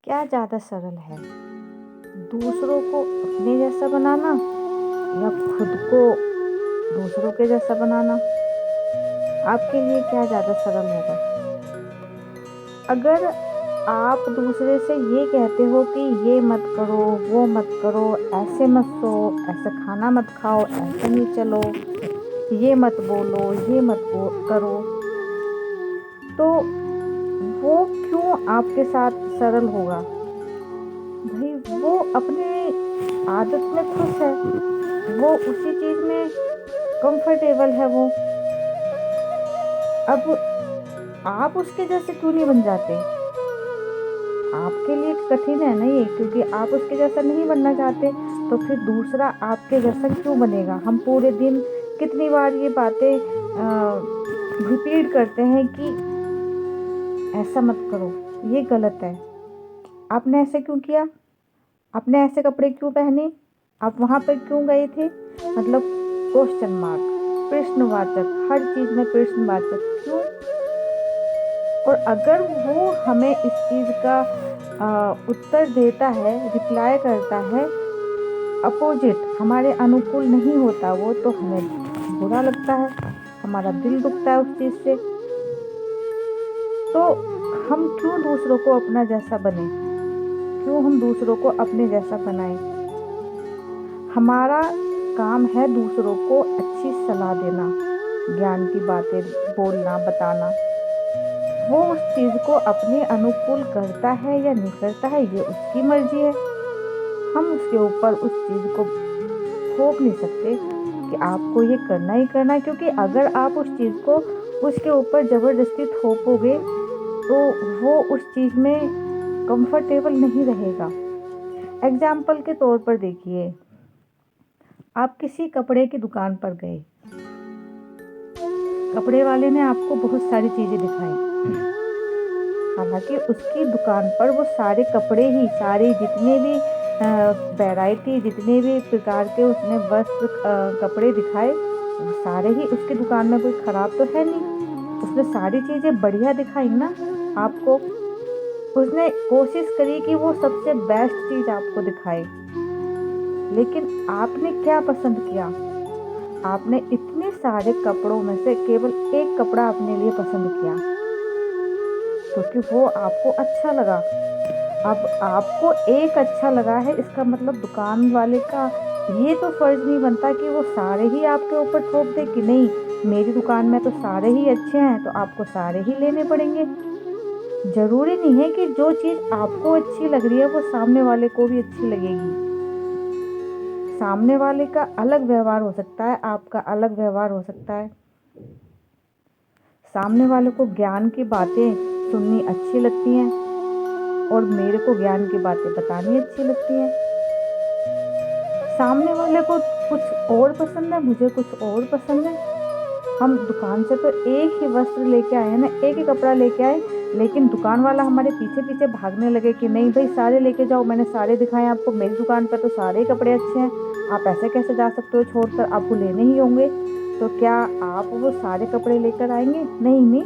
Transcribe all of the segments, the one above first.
क्या ज़्यादा सरल है, दूसरों को अपने जैसा बनाना या खुद को दूसरों के जैसा बनाना? आपके लिए क्या ज़्यादा सरल होगा? अगर आप दूसरे से ये कहते हो कि ये मत करो, वो मत करो, ऐसे मत सो, ऐसा खाना मत खाओ, ऐसे नहीं चलो, ये मत बोलो, ये मत करो, तो वो क्यों आपके साथ सरल होगा? भाई वो अपने आदत में खुश है, वो उसी चीज़ में कंफर्टेबल है वो। अब आप उसके जैसे क्यों नहीं बन जाते? आपके लिए कठिन है ना ये, क्योंकि आप उसके जैसा नहीं बनना चाहते, तो फिर दूसरा आपके जैसा क्यों बनेगा? हम पूरे दिन कितनी बार ये बातें रिपीट करते हैं कि ऐसा मत करो, ये गलत है, आपने ऐसे क्यों किया, आपने ऐसे कपड़े क्यों पहने, आप वहाँ पर क्यों गए थे? मतलब क्वेश्चन मार्क, प्रश्नवाचक, हर चीज़ में प्रश्नवाचक क्यों? और अगर वो हमें इस चीज़ का उत्तर देता है, रिप्लाई करता है, अपोजिट हमारे अनुकूल नहीं होता वो, तो हमें बुरा लगता है, हमारा दिल दुखता है उस चीज़ से। तो हम क्यों दूसरों को अपना जैसा बने? क्यों हम दूसरों को अपने जैसा बनाएं? हमारा काम है दूसरों को अच्छी सलाह देना, ज्ञान की बातें बोलना, बताना। वो उस चीज़ को अपने अनुकूल करता है या नहीं करता है, ये उसकी मर्जी है। हम उसके ऊपर उस चीज़ को थोप नहीं सकते कि आपको ये करना ही करना है, क्योंकि अगर आप उस चीज़ को उसके ऊपर ज़बरदस्ती थोपोगे तो वो उस चीज़ में कंफर्टेबल नहीं रहेगा। एग्जाम्पल के तौर पर देखिए, आप किसी कपड़े की दुकान पर गए, कपड़े वाले ने आपको बहुत सारी चीज़ें दिखाई, हालाँकि उसकी दुकान पर वो सारे कपड़े ही, सारे जितने भी वैरायटी, जितने भी प्रकार के उसने वस्त्र कपड़े दिखाए, वो सारे ही उसकी दुकान में कोई ख़राब तो है नहीं। उसने सारी चीज़ें बढ़िया दिखाई ना आपको। उसने कोशिश करी कि वो सबसे बेस्ट चीज़ आपको दिखाए। लेकिन आपने क्या पसंद किया? आपने इतने सारे कपड़ों में से केवल एक कपड़ा अपने लिए पसंद किया, क्योंकि वो आपको अच्छा लगा। अब आपको एक अच्छा लगा है, इसका मतलब दुकान वाले का ये तो फर्ज नहीं बनता कि वो सारे ही आपके ऊपर थोप दे कि नहीं, मेरी दुकान में तो सारे ही अच्छे हैं, तो आपको सारे ही लेने पड़ेंगे। जरूरी नहीं है कि जो चीज़ आपको अच्छी लग रही है वो सामने वाले को भी अच्छी लगेगी। सामने वाले का अलग व्यवहार हो सकता है, आपका अलग व्यवहार हो सकता है। सामने वाले को ज्ञान की बातें सुननी अच्छी लगती हैं और मेरे को ज्ञान की बातें बतानी अच्छी लगती हैं। सामने वाले को कुछ और पसंद है, मुझे कुछ और पसंद है। हम दुकान से तो एक ही वस्त्र लेके आए हैं ना, एक ही कपड़ा लेके आए, लेकिन दुकान वाला हमारे पीछे पीछे भागने लगे कि नहीं भाई सारे लेके जाओ, मैंने सारे दिखाए आपको, मेरी दुकान पर तो सारे ही कपड़े अच्छे हैं, आप ऐसे कैसे जा सकते हो छोड़कर, आपको लेने ही होंगे। तो क्या आप वो सारे कपड़े लेकर आएंगे? नहीं नहीं,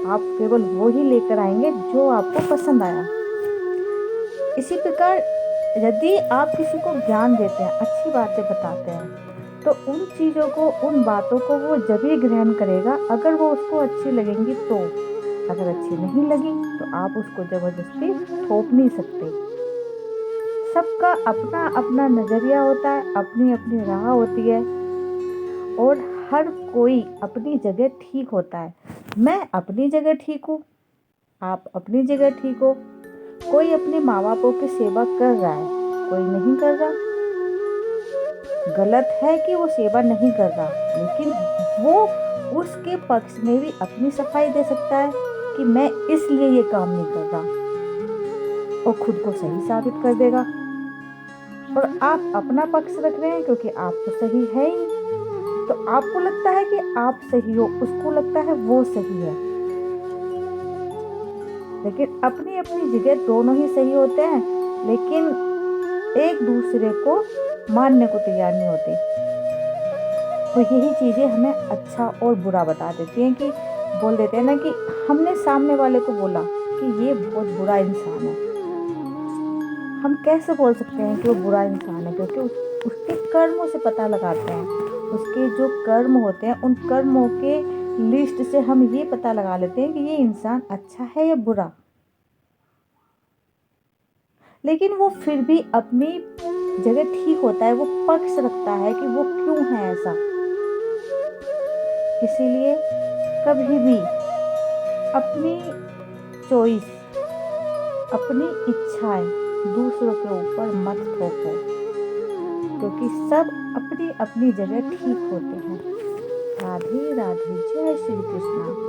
आप केवल वो ही लेकर आएंगे जो आपको पसंद आया। इसी प्रकार यदि आप किसी को ज्ञान देते हैं, अच्छी बातें बताते हैं, तो उन चीज़ों को, उन बातों को वो जब ही ग्रहण करेगा अगर वो उसको अच्छी लगेंगी तो। अगर अच्छी नहीं लगी तो आप उसको ज़बरदस्ती थोप नहीं सकते। सबका अपना अपना नज़रिया होता है, अपनी अपनी राह होती है, और हर कोई अपनी जगह ठीक होता है। मैं अपनी जगह ठीक हूँ, आप अपनी जगह ठीक हो। कोई अपने माँ बापों की सेवा कर रहा है, कोई नहीं कर रहा। गलत है कि वो सेवा नहीं कर रहा, लेकिन वो उसके पक्ष में भी अपनी सफाई दे सकता है कि मैं इसलिए ये काम नहीं कर रहा, और खुद को सही साबित कर देगा। और आप अपना पक्ष रख रहे हैं क्योंकि आप तो सही है ही नहीं, तो आपको लगता है कि आप सही हो, उसको लगता है वो सही है। लेकिन अपनी अपनी जगह दोनों ही सही होते हैं, लेकिन एक दूसरे को मानने को तैयार नहीं होते। और यही चीज़ें हमें अच्छा और बुरा बता देती हैं, कि बोल देते हैं ना कि हमने सामने वाले को बोला कि ये बहुत बुरा इंसान है, हम कैसे बोल सकते हैं कि वो बुरा इंसान है, क्योंकि उसके कर्मों से पता लगाते हैं। उसके जो कर्म होते हैं उन कर्मों के लिस्ट से हम ये पता लगा लेते हैं कि ये इंसान अच्छा है या बुरा। लेकिन वो फिर भी अपनी जगह ठीक होता है, वो पक्ष रखता है कि वो क्यों है ऐसा। इसीलिए कभी भी अपनी चॉइस, अपनी इच्छाएं दूसरों के ऊपर मत थोपो, क्योंकि सब अपनी अपनी जगह ठीक होते हैं। राधे राधे, जय श्री कृष्णा।